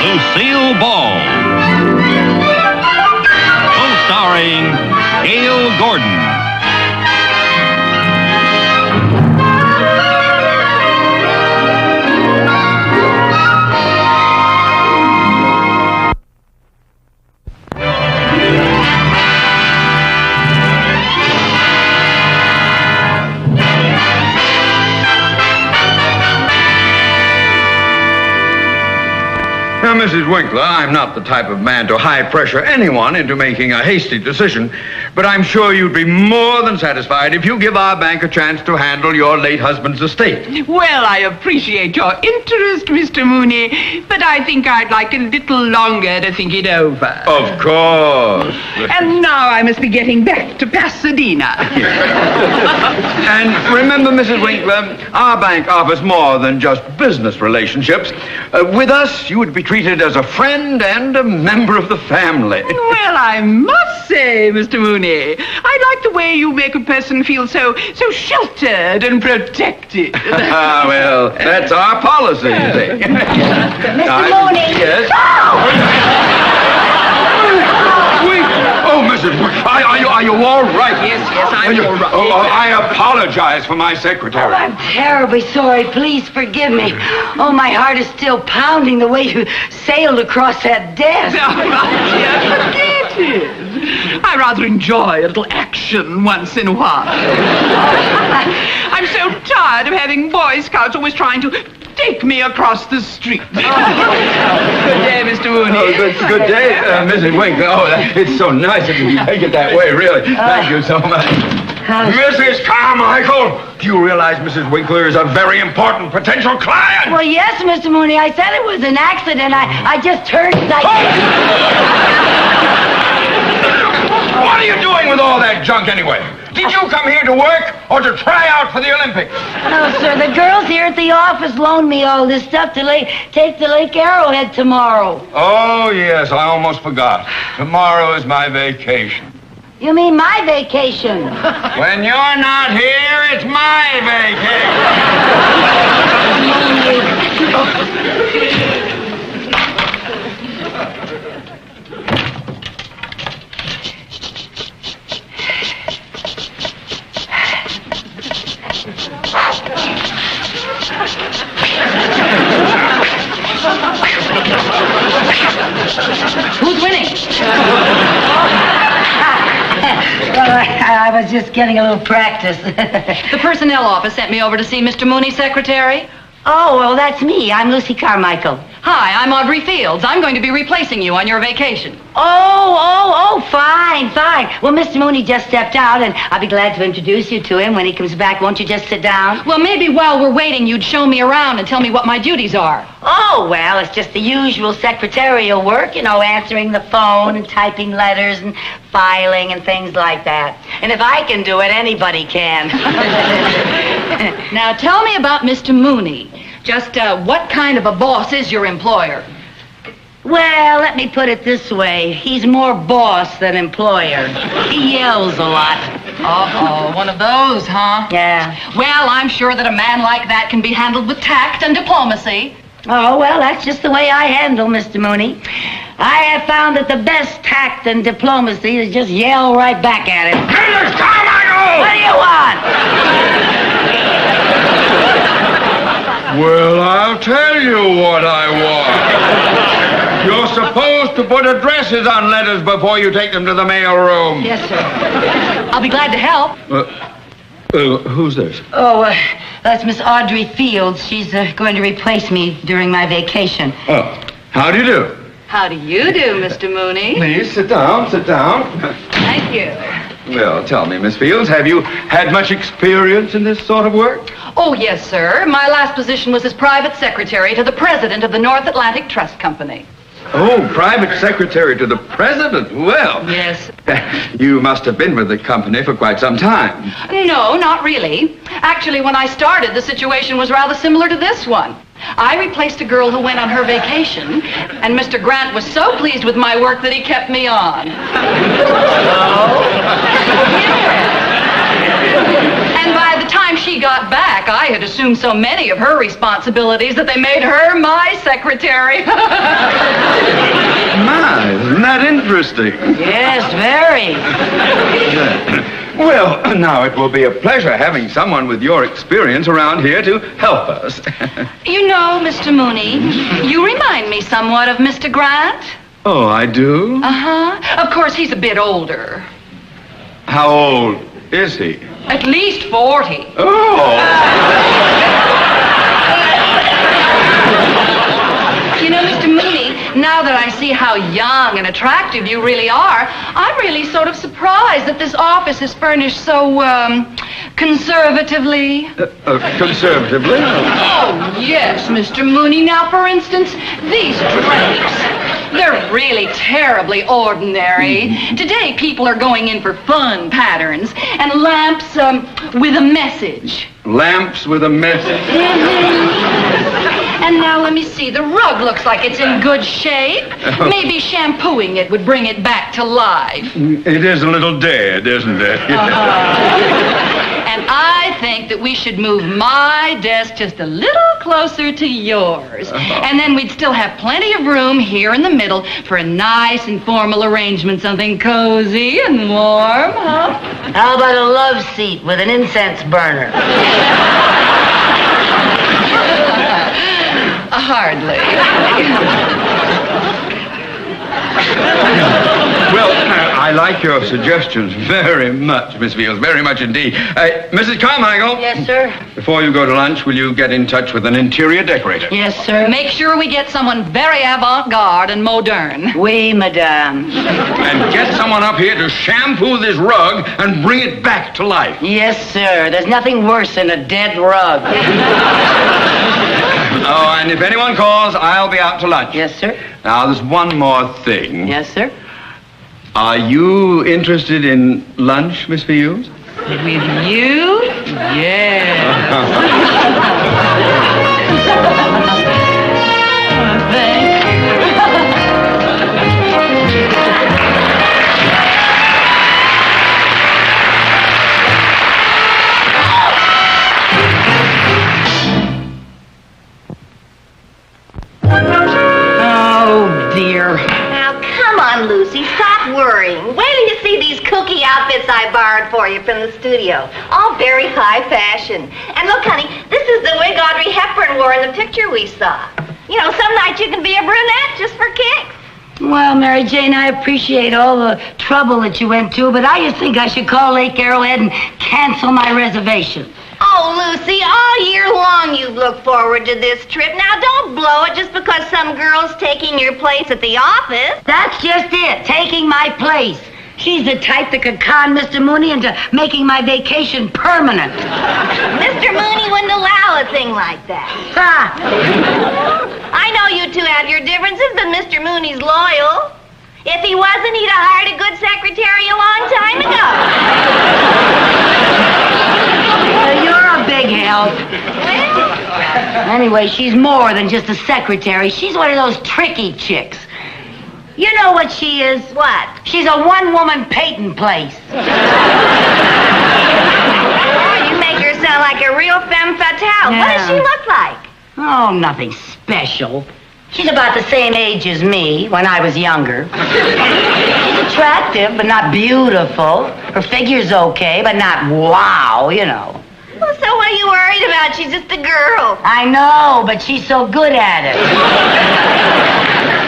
Lucille Ball. Co-starring Gail Gordon. Now, Mrs. Winkler, I'm not the type of man to high-pressure anyone into making a hasty decision, but I'm sure you'd be more than satisfied if you give our bank a chance to handle your late husband's estate. Well, I appreciate your interest, Mr. Mooney, but I think I'd like a little longer to think it over. Of course. And now I must be getting back to Pasadena. And remember, Mrs. Winkler, our bank offers more than just business relationships. With us, you would be treated as a friend and a member of the family. Well, I must say, Mr. Mooney, I like the way you make a person feel so sheltered and protected. Well, that's our policy, you see. Mr. Mooney. Yes? Oh, Mrs. Winkler, are you all right? Yes, I'm all right. Oh, I apologize for my secretary. Oh, I'm terribly sorry. Please forgive me. Oh, my heart is still pounding the way you sailed across that desk. Forget it. I rather enjoy a little action once in a while. I'm so tired of having Boy Scouts always trying to take me across the street. Good day, Mr. Mooney. Oh, good day, Mrs. Winkler. Oh, it's so nice of you to take it that way, really. Thank you so much. Mrs. Carmichael, do you realize Mrs. Winkler is a very important potential client? Well, yes, Mr. Mooney. I said it was an accident. I just turned like... What are you doing with all that junk anyway? Did you come here to work or to try out for the Olympics? No, sir. The girls here at the office loaned me all this stuff to take to Lake Arrowhead tomorrow. Oh, yes, I almost forgot. Tomorrow is my vacation. You mean my vacation? When you're not here, it's my vacation. Who's winning? Well, I was just getting a little practice. The personnel office sent me over to see Mr. Mooney's secretary. Oh, well, that's me. I'm Lucy Carmichael. Hi, I'm Audrey Fields. I'm going to be replacing you on your vacation. Oh, fine. Well, Mr. Mooney just stepped out, and I'll be glad to introduce you to him when he comes back. Won't you just sit down? Well, maybe while we're waiting, you'd show me around and tell me what my duties are. Oh, well, it's just the usual secretarial work, answering the phone and typing letters and filing and things like that. And if I can do it, anybody can. Now, tell me about Mr. Mooney. Just what kind of a boss is your employer? Well, let me put it this way. He's more boss than employer. He yells a lot. Uh-oh, one of those, huh? Yeah. Well, I'm sure that a man like that can be handled with tact and diplomacy. Oh, well, that's just the way I handle Mr. Mooney. I have found that the best tact and diplomacy is just yell right back at him. Mrs. Carmichael! What do you want? Well, I'll tell you what I want. You're supposed to put addresses on letters before you take them to the mail room. Yes, sir. I'll be glad to help. Who's this? Oh, that's Miss Audrey Fields. She's going to replace me during my vacation. Oh, how do you do? How do you do, Mr. Mooney? Please, sit down. Thank you. Well, tell me, Miss Fields, have you had much experience in this sort of work? Oh, yes, sir. My last position was as private secretary to the president of the North Atlantic Trust Company. Oh, private secretary to the president. Well. Yes. You must have been with the company for quite some time. No, not really. Actually, when I started, the situation was rather similar to this one. I replaced a girl who went on her vacation, and Mr. Grant was so pleased with my work that he kept me on. And And by the time she got back, I had assumed so many of her responsibilities that they made her my secretary. My, isn't that interesting? Yes, very. Well, now it will be a pleasure having someone with your experience around here to help us. You know, Mr. Mooney, you remind me somewhat of Mr. Grant. Oh, I do? Uh-huh. Of course, he's a bit older. How old is he? At least 40. Oh! You know, Mr. Mooney, now that I see how young and attractive you really are, I'm really sort of surprised that this office is furnished so, conservatively. Conservatively? Oh, yes, Mr. Mooney. Now, for instance, these drapes. They're really terribly ordinary. Today, people are going in for fun patterns and lamps with a message. Lamps with a message? And now, let me see. The rug looks like it's in good shape. Maybe shampooing it would bring it back to life. It is a little dead, isn't it? And I think that we should move my desk just a little closer to yours. And then we'd still have plenty of room here in the middle for a nice informal arrangement, something cozy and warm, huh? How about a love seat with an incense burner? Hardly. Well, I like your suggestions very much, Miss Veals, very much indeed. Mrs. Carmichael? Yes, sir? Before you go to lunch, will you get in touch with an interior decorator? Yes, sir. Make sure we get someone very avant-garde and modern. Oui, madame. And get someone up here to shampoo this rug and bring it back to life. Yes, sir. There's nothing worse than a dead rug. Oh, and if anyone calls, I'll be out to lunch. Yes, sir. Now, there's one more thing. Yes, sir. Are you interested in lunch, Miss Veals? With you? Yes. Thank you. Oh, dear. Now, come on, Lucy. Stop worrying. Wait till you see these kooky outfits I borrowed for you from the studio. All very high fashion. And look, honey, this is the wig Audrey Hepburn wore in the picture we saw. You know, some nights you can be a brunette just for kicks. Well, Mary Jane, I appreciate all the trouble that you went to, but I just think I should call Lake Arrowhead and cancel my reservation. Oh, Lucy, all year long you've looked forward to this trip. Now, don't blow it just because some girl's taking your place at the office. That's just it, taking my place. She's the type that could con Mr. Mooney into making my vacation permanent. Mr. Mooney wouldn't allow a thing like that. Ha! I know you two have your differences, but Mr. Mooney's loyal. If he wasn't, he'd have hired a good secretary a long time ago. You're a big help. Anyway, she's more than just a secretary. She's one of those tricky chicks. You know what she is? What? She's a one-woman patent place. Oh, you make her sound like a real femme fatale. Yeah. What does she look like? Oh, nothing special. She's about the same age as me when I was younger. She's attractive, but not beautiful. Her figure's okay, but not wow, you know. Well, so what are you worried about? She's just a girl. I know, but she's so good at it.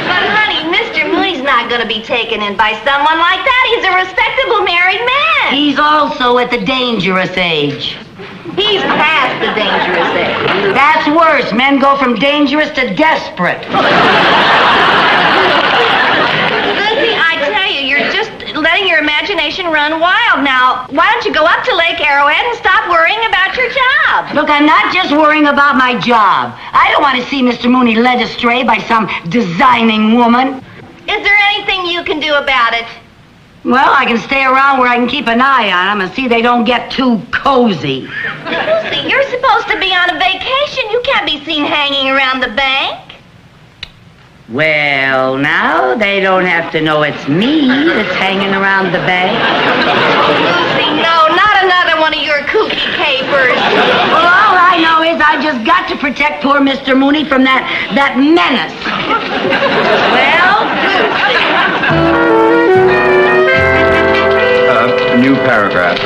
But, honey, Mr. Mooney's not going to be taken in by someone like that. He's a respectable married man. He's also at the dangerous age. He's past the dangerous age. That's worse. Men go from dangerous to desperate. Lucy, I tell you, you're just letting your imagination run wild. Now, why don't you go up to Lake Arrowhead and stop worrying about your job? Look, I'm not just worrying about my job. I don't want to see Mr. Mooney led astray by some designing woman. Is there anything you can do about it? Well, I can stay around where I can keep an eye on them and see they don't get too cozy. Lucy, you're supposed to be on a vacation. You can't be seen hanging around the bank. Well, now they don't have to know it's me that's hanging around the bank. Lucy, no, not another one of your kooky capers. Well, all I know is I just got to protect poor Mr. Mooney from that menace. Well, New paragraph.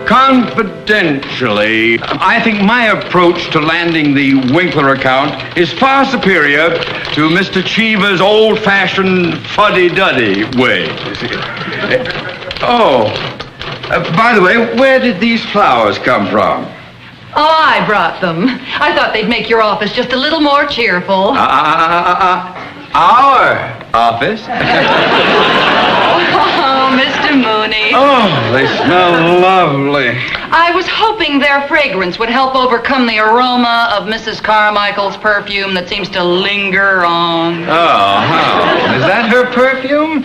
Confidentially, I think my approach to landing the Winkler account is far superior to Mr. Cheever's old-fashioned fuddy-duddy way. By the way, where did these flowers come from? Oh, I brought them. I thought they'd make your office just a little more cheerful. Our office? Oh, Mr. Mooney. Oh, they smell lovely. I was hoping their fragrance would help overcome the aroma of Mrs. Carmichael's perfume that seems to linger on. Oh, how? Is that her perfume?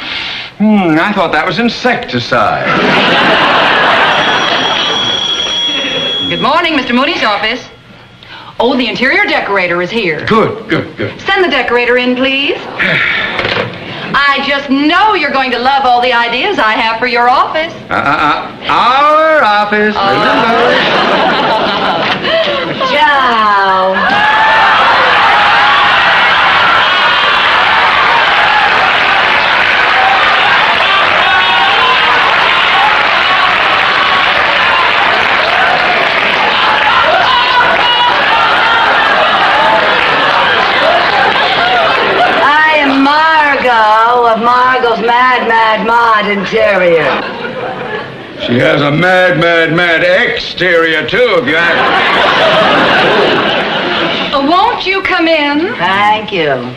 I thought that was insecticide. Good morning, Mr. Mooney's office. Oh, the interior decorator is here. Good. Send the decorator in, please. I just know you're going to love all the ideas I have for your office. Our office. Ciao. Of Margot's mad interior. She has a mad exterior, too, if you ask. Won't you come in? Thank you.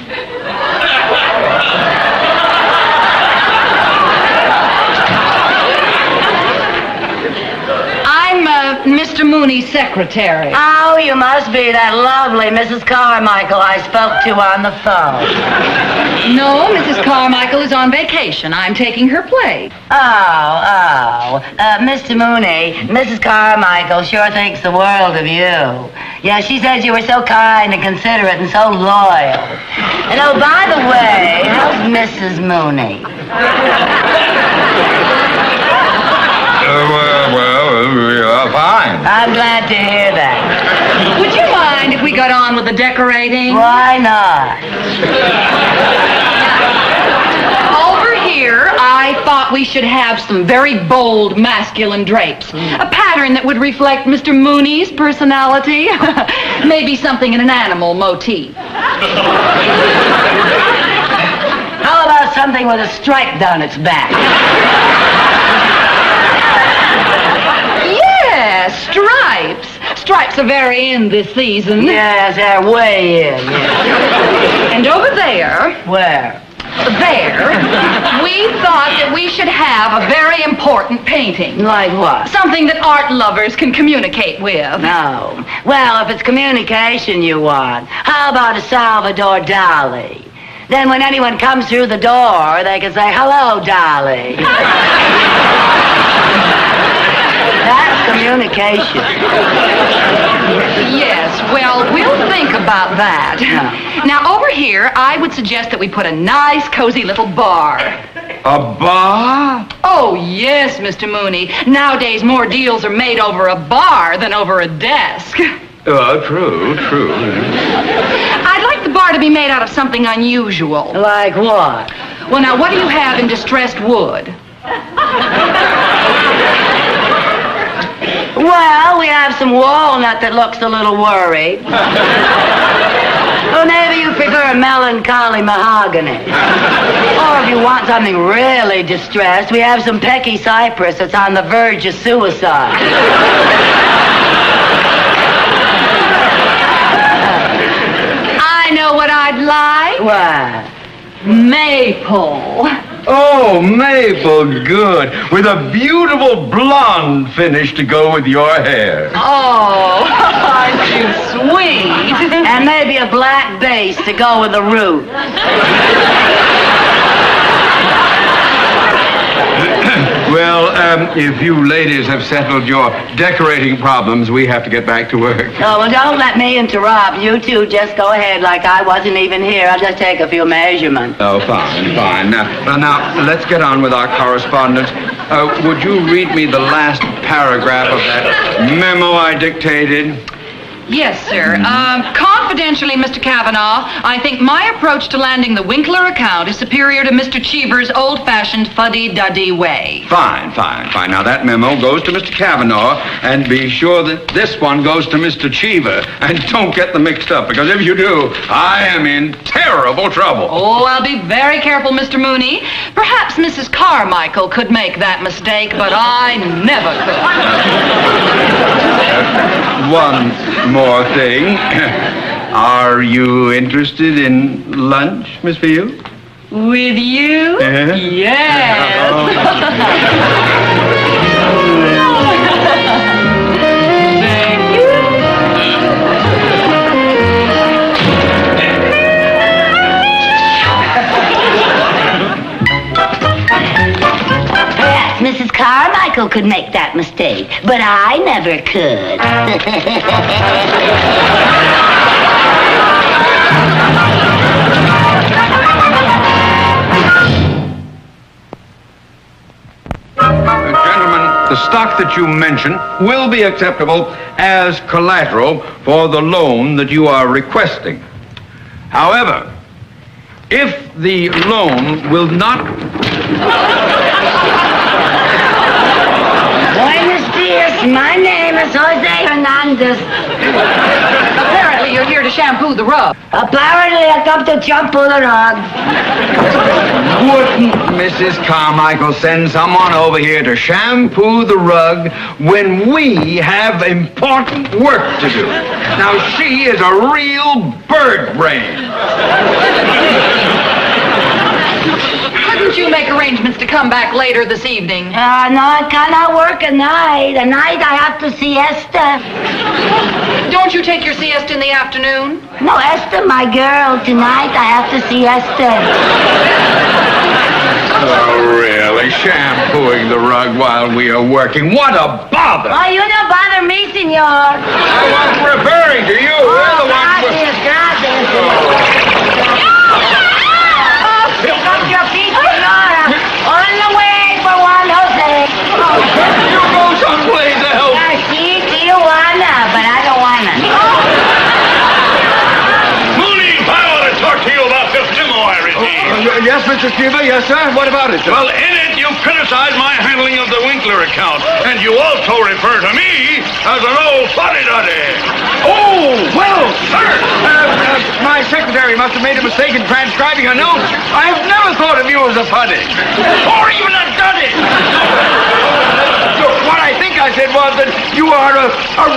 I'm Mr. Mooney's secretary. Oh, you must be that lovely Mrs. Carmichael I spoke to on the phone. No, Mrs. Carmichael is on vacation. I'm taking her place. Mr. Mooney, Mrs. Carmichael sure thinks the world of you. Yeah, she said you were so kind and considerate and so loyal. And oh, by the way, how's Mrs. Mooney? Fine. I'm glad to hear that. Would you mind if we got on with the decorating? Why not? Over here, I thought we should have some very bold masculine drapes. A pattern that would reflect Mr. Mooney's personality. Maybe something in an animal motif. How about something with a stripe down its back? Yes, stripes. Stripes are very in this season. Yes, they're way in. Yes. And over there... Where? There, we thought that we should have a very important painting. Like what? Something that art lovers can communicate with. No. Well, if it's communication you want, how about a Salvador Dali? Then when anyone comes through the door, they can say, "Hello, Dali." That's communication. Yes, well, we'll think about that. No. Now, over here, I would suggest that we put a nice, cozy little bar. A bar? Oh, yes, Mr. Mooney. Nowadays, more deals are made over a bar than over a desk. True. I'd like the bar to be made out of something unusual. Like what? Well, now, what do you have in distressed wood? Well, we have some walnut that looks a little worried. Or maybe you prefer melancholy mahogany. Or if you want something really distressed, we have some pecky cypress that's on the verge of suicide. I know what I'd like. What? Maple. Oh, maple, good. With a beautiful blonde finish to go with your hair. Oh, aren't you sweet? And maybe a black base to go with the root. Well, if you ladies have settled your decorating problems, we have to get back to work. Oh, well, don't let me interrupt. You two just go ahead like I wasn't even here. I'll just take a few measurements. Oh, fine. Now, let's get on with our correspondence. Would you read me the last paragraph of that memo I dictated? Yes, sir. Confidentially, Mr. Kavanaugh, I think my approach to landing the Winkler account is superior to Mr. Cheever's old-fashioned fuddy-duddy way. Fine. Now, that memo goes to Mr. Kavanaugh, and be sure that this one goes to Mr. Cheever. And don't get them mixed up, because if you do, I am in terrible trouble. Oh, I'll be very careful, Mr. Mooney. Perhaps Mrs. Carmichael could make that mistake, but I never could. One more thing. Are you interested in lunch, Miss Field? With you? Yes. Thank you. Perhaps Mrs. Carmichael could make that mistake, but I never could. Gentlemen, the stock that you mention will be acceptable as collateral for the loan that you are requesting. However, if the loan will not... Buenos dias, my name is Jose Hernandez. Apparently you're here to shampoo the rug. Apparently I come to shampoo the rug. Wouldn't Mrs. Carmichael send someone over here to shampoo the rug when we have important work to do? Now, she is a real bird brain. Couldn't you make arrangements to come back later this evening? No, I cannot work at night. At night I have to siesta. Don't you take your siesta in the afternoon? No, Esther, my girl. Tonight I have to siesta. Oh, really? Shampooing the rug while we are working? What a bother! Oh, you don't bother me, senor. I was referring to you. We're the ones Gracias. Pick up your feet, senora. On the way for Juan Jose. You go someplace else. Sí, Tijuana, but I don't wanna. Mooney, I want to talk to you about this memo I received. Yes, Mr. Cheever. Yes, sir. What about it, sir? Well, in it, you criticize my handling of the Winkler account, and you also refer to me as an old fuddy-duddy. Oh, well, sir. My secretary must have made a mistake in transcribing a note. I have never thought of you as a fuddy. Or even a duddy. So what I think I said was that you are a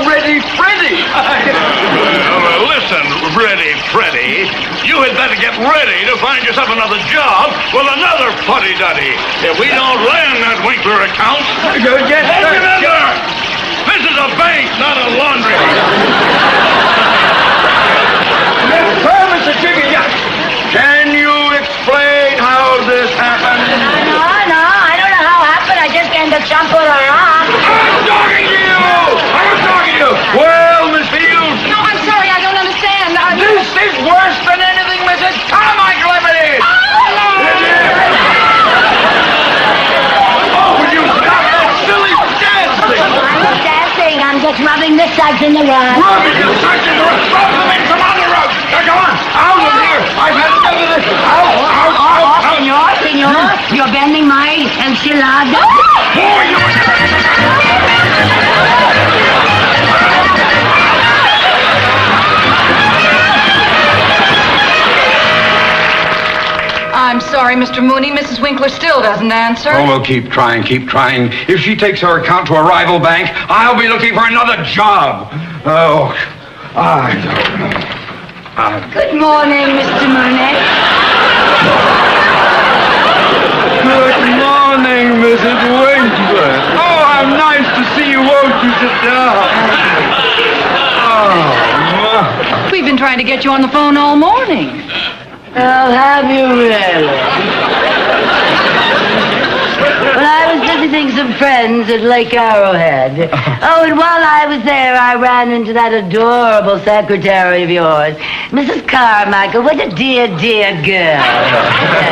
ready Freddy. Well, listen, Ready Freddy. You had better get ready to find yourself another job with another fuddy-duddy. If we don't land that Winkler account... Yes, And sir. remember, this is a bank, not a laundry. Yes, sir, Mr. Chicken. Yes. Can you explain how this happened? No, I don't know how it happened. I just came to shampoo the rug. I'm talking to you! Well, Miss Fields, No, I'm sorry, I don't understand. this is worse than anything Mrs. Carmichael ever did! Oh, would you stop that silly dancing? I'm not dancing. I'm just rubbing the suds in the rug. Rubbing the suds in the rug! Rub them in some other rug! Now, come on! Out of here! I've had enough of this! Out! Senor, you're bending my enchilada. I'm sorry, Mr. Mooney. Mrs. Winkler still doesn't answer. Oh, well, keep trying. If she takes her account to a rival bank, I'll be looking for another job. Oh, I don't know. Good morning, Mr. Mooney. Good morning, Mrs. Winkler. Oh, how nice to see you. Won't you sit down? Oh, We've been trying to get you on the phone all morning. Oh, have you really? Well, I was visiting some old friends at Lake Arrowhead. Oh, and while I was there, I ran into that adorable secretary of yours, Mrs. Carmichael. What a dear, dear girl.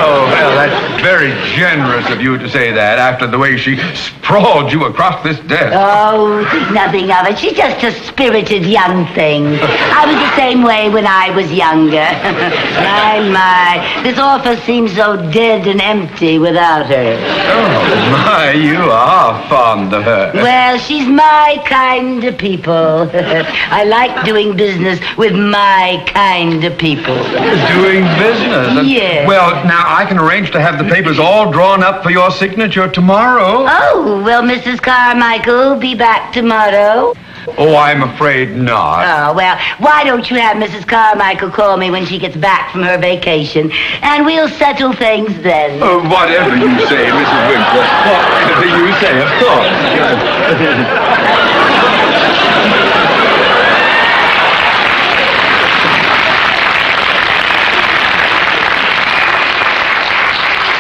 Oh, well, that's very generous of you to say that after the way she sprawled you across this desk. Oh, think nothing of it. She's just a spirited young thing. I was the same way when I was younger. My. This office seems so dead and empty without her. Oh, my, you are fond of her. Well, she's my kind of people. I like doing business with my kind of people. Doing business? Yes. Well, now, I can arrange to have the papers all drawn up for your signature tomorrow. Oh, will Mrs. Carmichael be back tomorrow? Oh, I'm afraid not. Oh, well, why don't you have Mrs. Carmichael call me when she gets back from her vacation, and we'll settle things then. Whatever you say, Mrs. Winkler. Whatever you say, of course.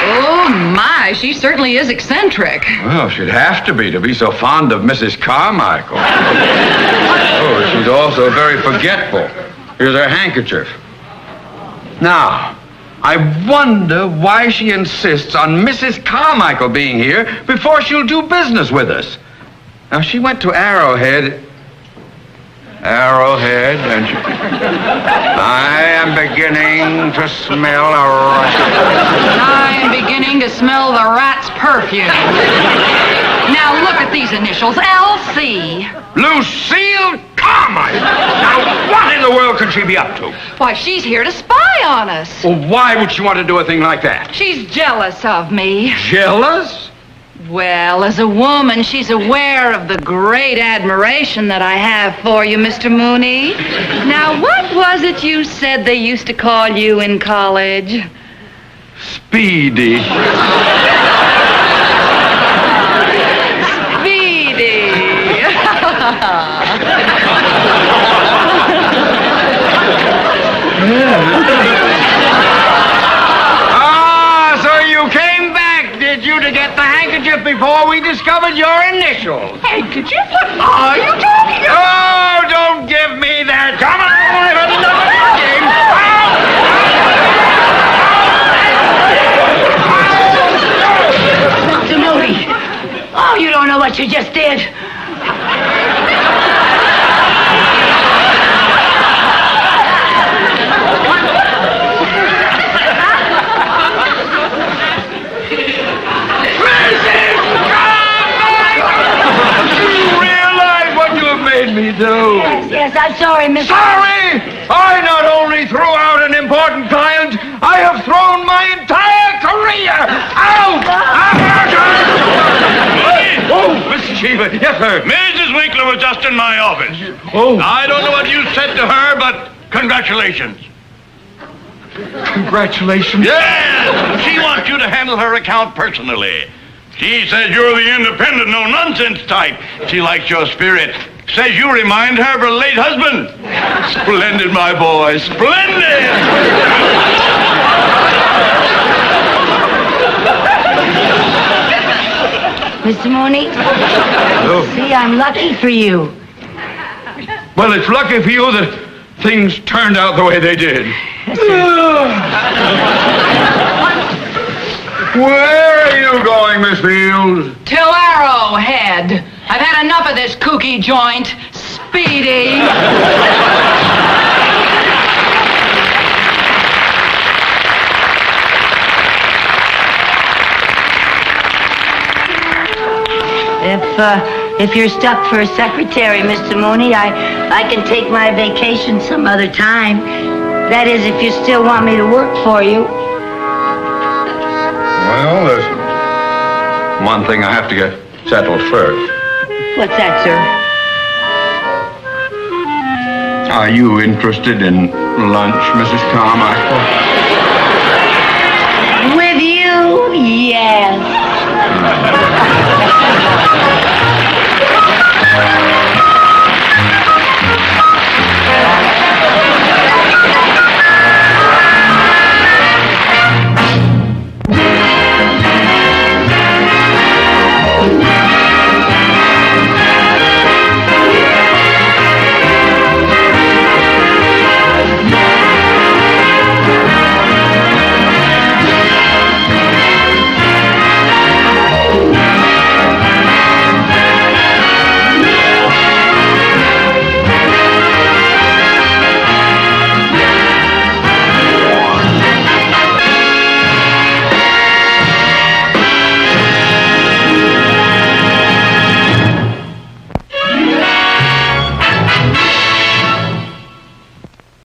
Oh, my, she certainly is eccentric. Well, she'd have to be so fond of Mrs. Carmichael. Oh, she's also very forgetful. Here's her handkerchief. Now, I wonder why she insists on Mrs. Carmichael being here before she'll do business with us. Now, she went to Arrowhead, and she... I am beginning to smell a rat. I am beginning to smell the rat's perfume. Now look at these initials, LC. Lucille Carmichael! Now, what in the world could she be up to? Why, she's here to spy on us. Well, why would she want to do a thing like that? She's jealous of me. Jealous? Well, as a woman, she's aware of the great admiration that I have for you, Mr. Mooney. Now, what was it you said they used to call you in college? Speedy. Speedy. So you came back, did you, to get the handkerchief before we discovered your initials? Handkerchief? What are you talking about? Oh, don't give me that. Come on, I've had enough of the game. Mr. Mooney. Oh, you don't know what you just did. Me do. Yes, I'm sorry, Miss... Sorry? I not only threw out an important client, I have thrown my entire career out! Oh, Mr. Cheever. Yes, sir. Mrs. Winkler was just in my office. Oh. I don't know what you said to her, but congratulations. Congratulations. Yes! She wants you to handle her account personally. She says you're the independent, no-nonsense type. She likes your spirit. Says you remind her of her late husband. Splendid, my boy. Splendid! Mr. Mooney? Oh. See, I'm lucky for you. Well, it's lucky for you that things turned out the way they did. Where are you going, Miss Fields? To Arrowhead. I've had enough of this kooky joint. Speedy. If you're stuck for a secretary, Mr. Mooney, I can take my vacation some other time. That is, if you still want me to work for you. Well, there's one thing I have to get settled first. What's that, sir? Are you interested in lunch, Mrs. Carmichael? With you, yes.